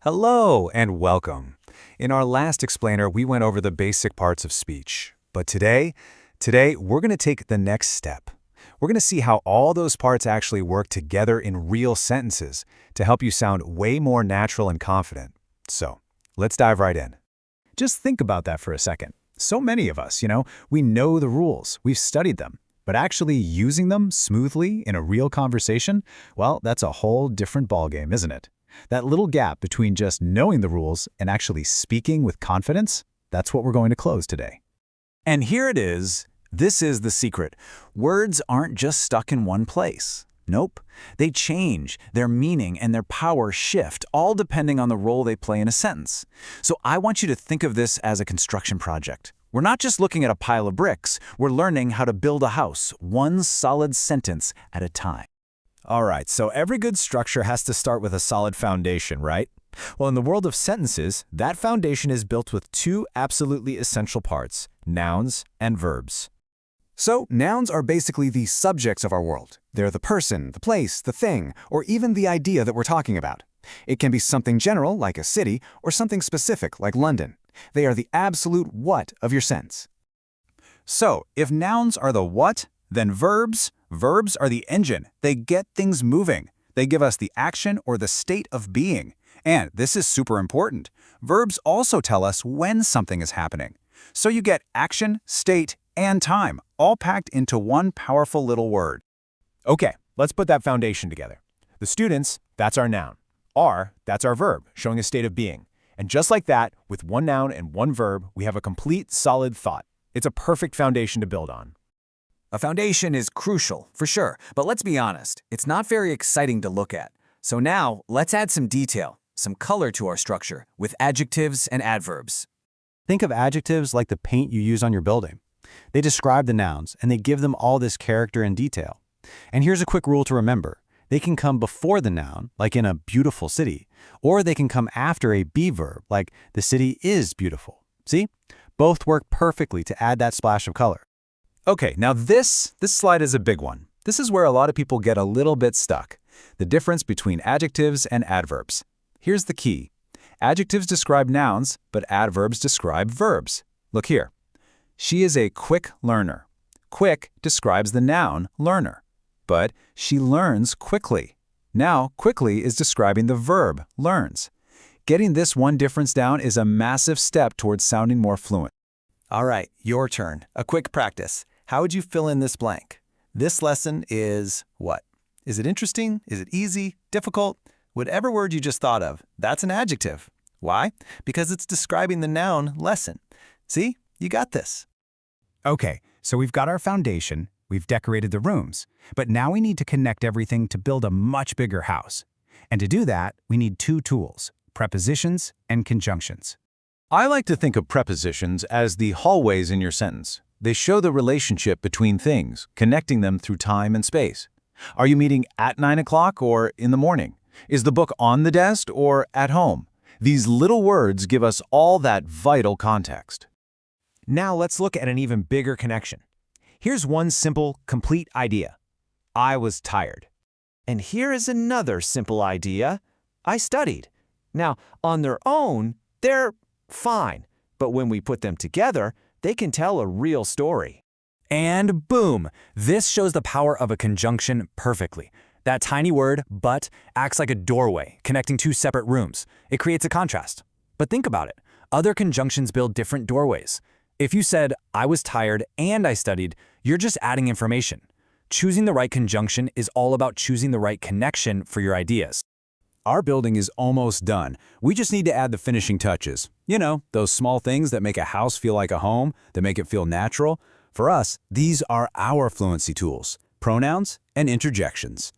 Hello and welcome. In our last explainer, we went over the basic parts of speech. But today we're going to take the next step. We're going to see how all those parts actually work together in real sentences to help you sound way more natural and confident. So, let's dive right in. Just think about that for a second. So many of us, we know the rules, we've studied them, but actually using them smoothly in a real conversation, well, that's a whole different ballgame, isn't it? That little gap between just knowing the rules and actually speaking with confidence, that's what we're going to close today. And here it is. This is the secret. Words aren't just stuck in one place. Nope. They change, their meaning and their power shift, all depending on the role they play in a sentence. So I want you to think of this as a construction project. We're not just looking at a pile of bricks, we're learning how to build a house, one solid sentence at a time. All right, so every good structure has to start with a solid foundation, right? Well, in the world of sentences, that foundation is built with two absolutely essential parts, nouns and verbs. So, nouns are basically the subjects of our world. They're the person, the place, the thing, or even the idea that we're talking about. It can be something general, like a city, or something specific, like London. They are the absolute what of your sentence. So, if nouns are the what, then verbs are the engine. They get things moving. They give us the action or the state of being. And this is super important. Verbs also tell us when something is happening. So you get action, state, and time, all packed into one powerful little word. Okay, let's put that foundation together. The students, that's our noun. Are, that's our verb, showing a state of being. And just like that, with one noun and one verb, we have a complete, solid thought. It's a perfect foundation to build on. A foundation is crucial, for sure, but let's be honest, it's not very exciting to look at. So now, let's add some detail, some color to our structure, with adjectives and adverbs. Think of adjectives like the paint you use on your building. They describe the nouns, and they give them all this character and detail. And here's a quick rule to remember. They can come before the noun, like in a beautiful city, or they can come after a be verb, like the city is beautiful. See? Both work perfectly to add that splash of color. Okay, now this slide is a big one. This is where a lot of people get a little bit stuck. The difference between adjectives and adverbs. Here's the key. Adjectives describe nouns, but adverbs describe verbs. Look here. She is a quick learner. Quick describes the noun, learner. But she learns quickly. Now, quickly is describing the verb, learns. Getting this one difference down is a massive step towards sounding more fluent. All right, your turn. A quick practice. How would you fill in this blank? This lesson is what? Is it interesting? Is it easy? Difficult? Whatever word you just thought of, that's an adjective. Why? Because it's describing the noun lesson. See? You got this. Okay, so we've got our foundation, we've decorated the rooms, but now we need to connect everything to build a much bigger house. And to do that, we need two tools, prepositions and conjunctions. I like to think of prepositions as the hallways in your sentence. They show the relationship between things, connecting them through time and space. Are you meeting at 9 o'clock or in the morning? Is the book on the desk or at home? These little words give us all that vital context. Now let's look at an even bigger connection. Here's one simple, complete idea. I was tired. And here is another simple idea. I studied. Now, on their own, they're fine. But when we put them together, they can tell a real story. And boom! This shows the power of a conjunction perfectly. That tiny word, but, acts like a doorway, connecting two separate rooms. It creates a contrast. But think about it. Other conjunctions build different doorways. If you said, I was tired and I studied, you're just adding information. Choosing the right conjunction is all about choosing the right connection for your ideas. Our building is almost done. We just need to add the finishing touches. You know, those small things that make a house feel like a home, that make it feel natural. For us, these are our fluency tools, pronouns and interjections.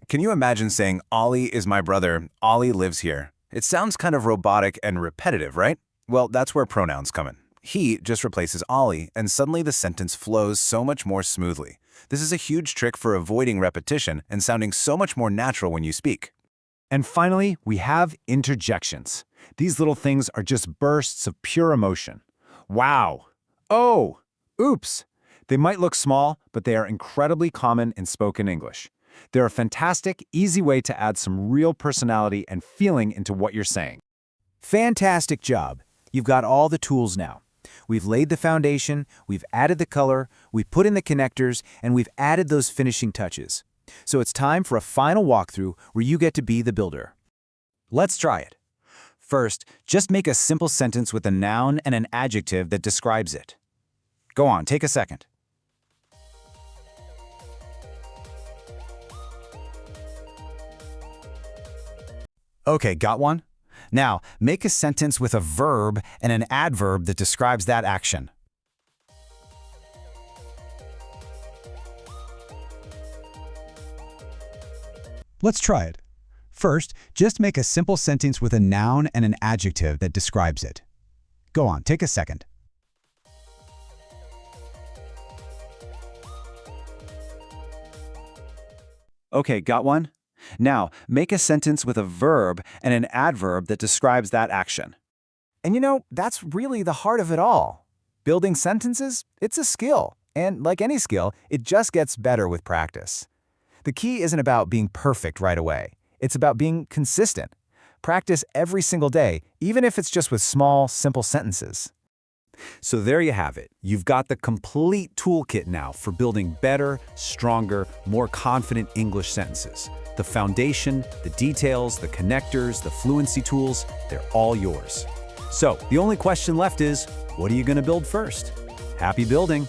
Can you imagine saying, Ollie is my brother, Ollie lives here? It sounds kind of robotic and repetitive, right? Well, that's where pronouns come in. He just replaces Ollie, and suddenly the sentence flows so much more smoothly. This is a huge trick for avoiding repetition and sounding so much more natural when you speak. And finally, we have interjections. These little things are just bursts of pure emotion. Wow! Oh! Oops! They might look small, but they are incredibly common in spoken English. They're a fantastic, easy way to add some real personality and feeling into what you're saying. Fantastic job. You've got all the tools now. We've laid the foundation, we've added the color, we've put in the connectors, and we've added those finishing touches. So it's time for a final walkthrough where you get to be the builder. Let's try it. First, just make a simple sentence with a noun and an adjective that describes it. Go on, take a second. Okay, got one? Now, make a sentence with a verb and an adverb that describes that action. Let's try it. First, just make a simple sentence with a noun and an adjective that describes it. Go on, take a second. Okay, got one? Now, make a sentence with a verb and an adverb that describes that action. And you know, that's really the heart of it all. Building sentences, it's a skill. And like any skill, it just gets better with practice. The key isn't about being perfect right away. It's about being consistent. Practice every single day, even if it's just with small, simple sentences. So there you have it. You've got the complete toolkit now for building better, stronger, more confident English sentences. The foundation, the details, the connectors, the fluency tools, they're all yours. So the only question left is, what are you going to build first? Happy building!